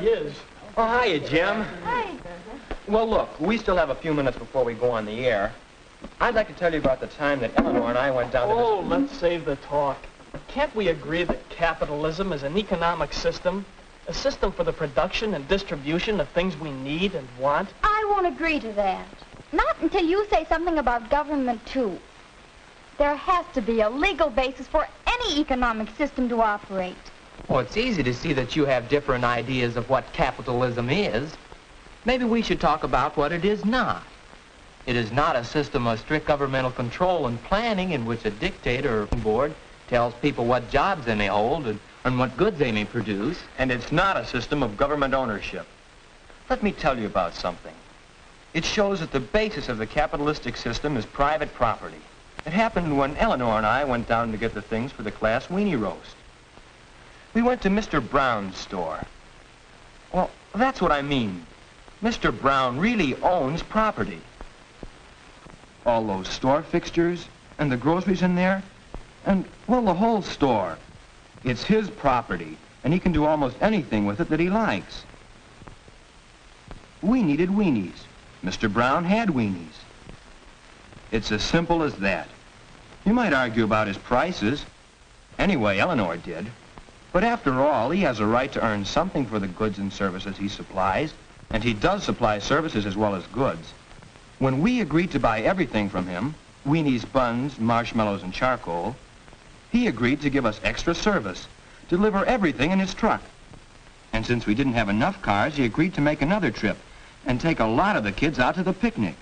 he is. Oh, hiya, Jim. Hi. Well, look, we still have a few minutes before we go on the air. I'd like to tell you about the time that Eleanor and I went down to Oh, let's save the talk. Can't we agree that capitalism is an economic system? A system for the production and distribution of things we need and want? I won't agree to that. Not until you say something about government, too. There has to be a legal basis for any economic system to operate. Well, it's easy to see that you have different ideas of what capitalism is. Maybe we should talk about what it is not. It is not a system of strict governmental control and planning in which a dictator or board tells people what jobs they may hold and what goods they may produce. And it's not a system of government ownership. Let me tell you about something. It shows that the basis of the capitalistic system is private property. It happened when Eleanor and I went down to get the things for the class weenie roast. We went to Mr. Brown's store. Well, that's what I mean. Mr. Brown really owns property. All those store fixtures and the groceries in there, and, well, the whole store. It's his property, and he can do almost anything with it that he likes. We needed weenies. Mr. Brown had weenies. It's as simple as that. You might argue about his prices. Anyway, Eleanor did. But after all, he has a right to earn something for the goods and services he supplies, and he does supply services as well as goods. When we agreed to buy everything from him, weenies, buns, marshmallows, and charcoal, he agreed to give us extra service, deliver everything in his truck. And since we didn't have enough cars, he agreed to make another trip and take a lot of the kids out to the picnic.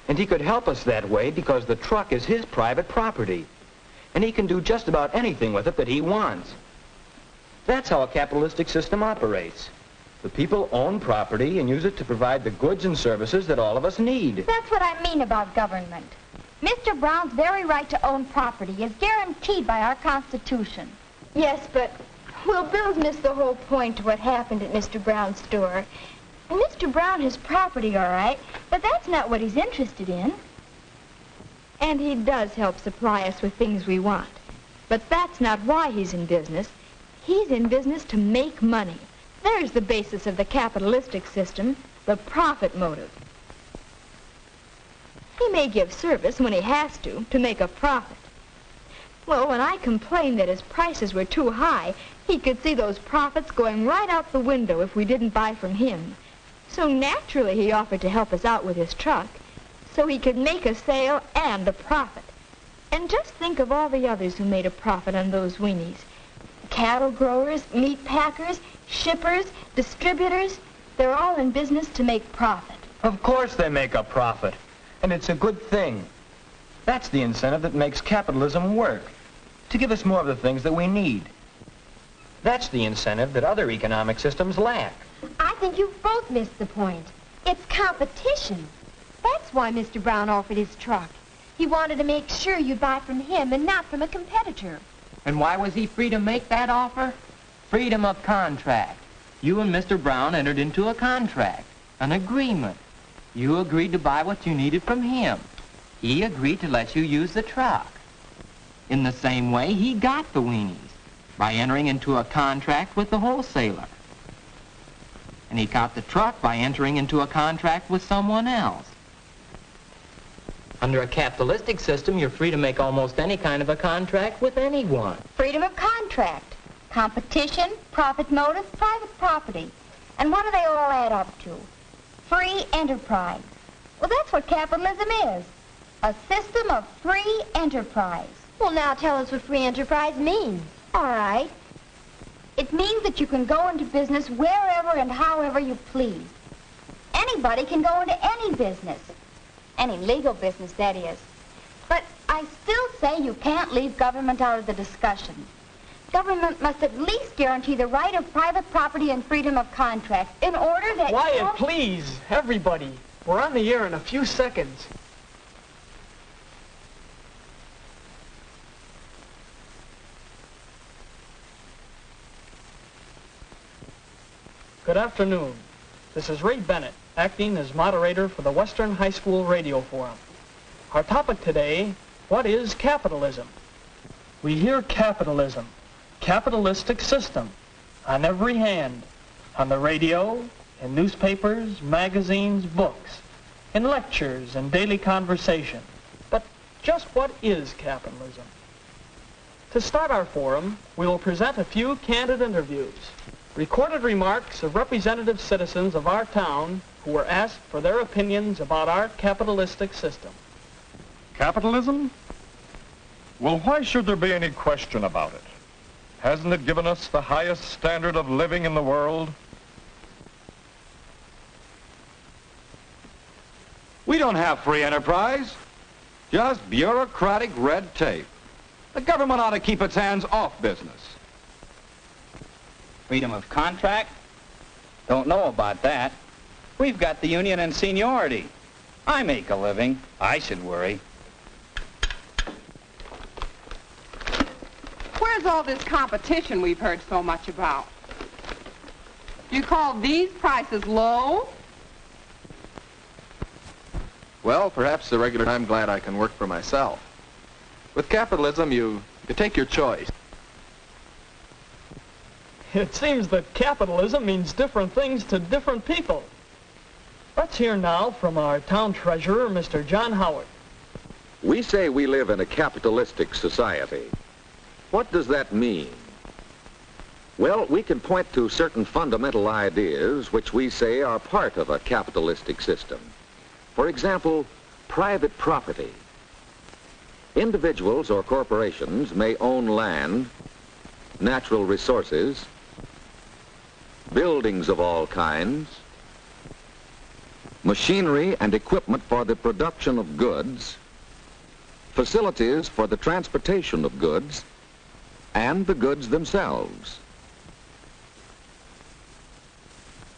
And he could help us that way because the truck is his private property, and he can do just about anything with it that he wants. That's how a capitalistic system operates. The people own property and use it to provide the goods and services that all of us need. That's what I mean about government. Mr. Brown's very right to own property is guaranteed by our Constitution. Yes, but, well, Bill's missed the whole point to what happened at Mr. Brown's store. Mr. Brown has property, all right, but that's not what he's interested in. And he does help supply us with things we want. But that's not why he's in business. He's in business to make money. There's the basis of the capitalistic system, the profit motive. He may give service when he has to make a profit. Well, when I complained that his prices were too high, he could see those profits going right out the window if we didn't buy from him. So naturally he offered to help us out with his truck, so he could make a sale and a profit. And just think of all the others who made a profit on those weenies. Cattle growers, meat packers, shippers, distributors, they're all in business to make profit. Of course they make a profit, and it's a good thing. That's the incentive that makes capitalism work, to give us more of the things that we need. That's the incentive that other economic systems lack. I think you've both missed the point. It's competition. That's why Mr. Brown offered his truck. He wanted to make sure you'd buy from him and not from a competitor. And why was he free to make that offer? Freedom of contract. You and Mr. Brown entered into a contract, an agreement. You agreed to buy what you needed from him. He agreed to let you use the truck. In the same way, he got the weenies by entering into a contract with the wholesaler. And he got the truck by entering into a contract with someone else. Under a capitalistic system, you're free to make almost any kind of a contract with anyone. Freedom of contract, competition, profit motive, private property. And what do they all add up to? Free enterprise. Well, that's what capitalism is. A system of free enterprise. Well, now tell us what free enterprise means. All right. It means that you can go into business wherever and however you please. Anybody can go into any business. Any legal business, that is. But I still say you can't leave government out of the discussion. Government must at least guarantee the right of private property and freedom of contract in order that... Wyatt, please, everybody. We're on the air in a few seconds. Good afternoon. This is Ray Bennett, acting as moderator for the Western High School Radio Forum. Our topic today, what is capitalism? We hear capitalism, capitalistic system, on every hand. On the radio, in newspapers, magazines, books, in lectures and daily conversation. But just what is capitalism? To start our forum, we will present a few candid interviews, recorded remarks of representative citizens of our town who were asked for their opinions about our capitalistic system. Capitalism? Well, why should there be any question about it? Hasn't it given us the highest standard of living in the world? We don't have free enterprise, just bureaucratic red tape. The government ought to keep its hands off business. Freedom of contract? Don't know about that. We've got the union and seniority. I make a living. I should worry. Where's all this competition we've heard so much about? You call these prices low? Well, perhaps the regular I'm glad I can work for myself. With capitalism, you take your choice. It seems that capitalism means different things to different people. Let's hear now from our town treasurer, Mr. John Howard. We say we live in a capitalistic society. What does that mean? Well, we can point to certain fundamental ideas which we say are part of a capitalistic system. For example, private property. Individuals or corporations may own land, natural resources, buildings of all kinds, machinery and equipment for the production of goods, facilities for the transportation of goods, and the goods themselves.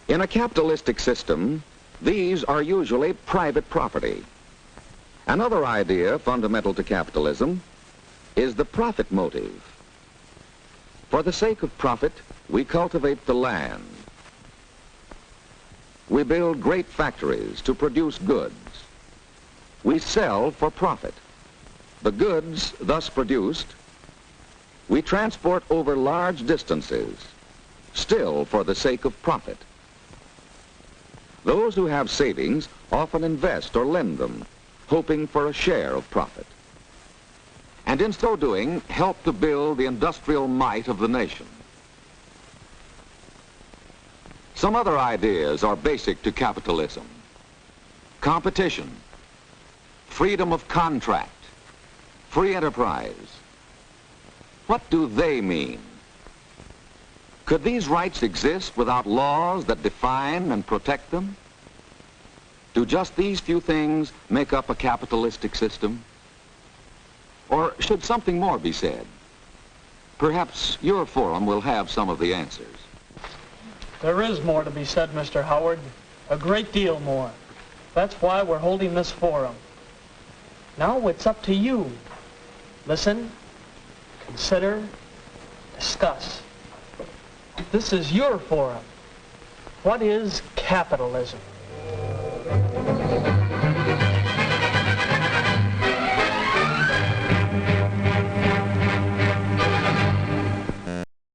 In a capitalistic system, these are usually private property. Another idea fundamental to capitalism is the profit motive. For the sake of profit, we cultivate the land. We build great factories to produce goods. We sell for profit. The goods thus produced, we transport over large distances, still for the sake of profit. Those who have savings often invest or lend them, hoping for a share of profit. And in so doing, help to build the industrial might of the nation. Some other ideas are basic to capitalism. Competition, freedom of contract, free enterprise. What do they mean? Could these rights exist without laws that define and protect them? Do just these few things make up a capitalistic system? Or should something more be said? Perhaps your forum will have some of the answers. There is more to be said, Mr. Howard. A great deal more. That's why we're holding this forum. Now it's up to you. Listen, consider, discuss. This is your forum. What is capitalism?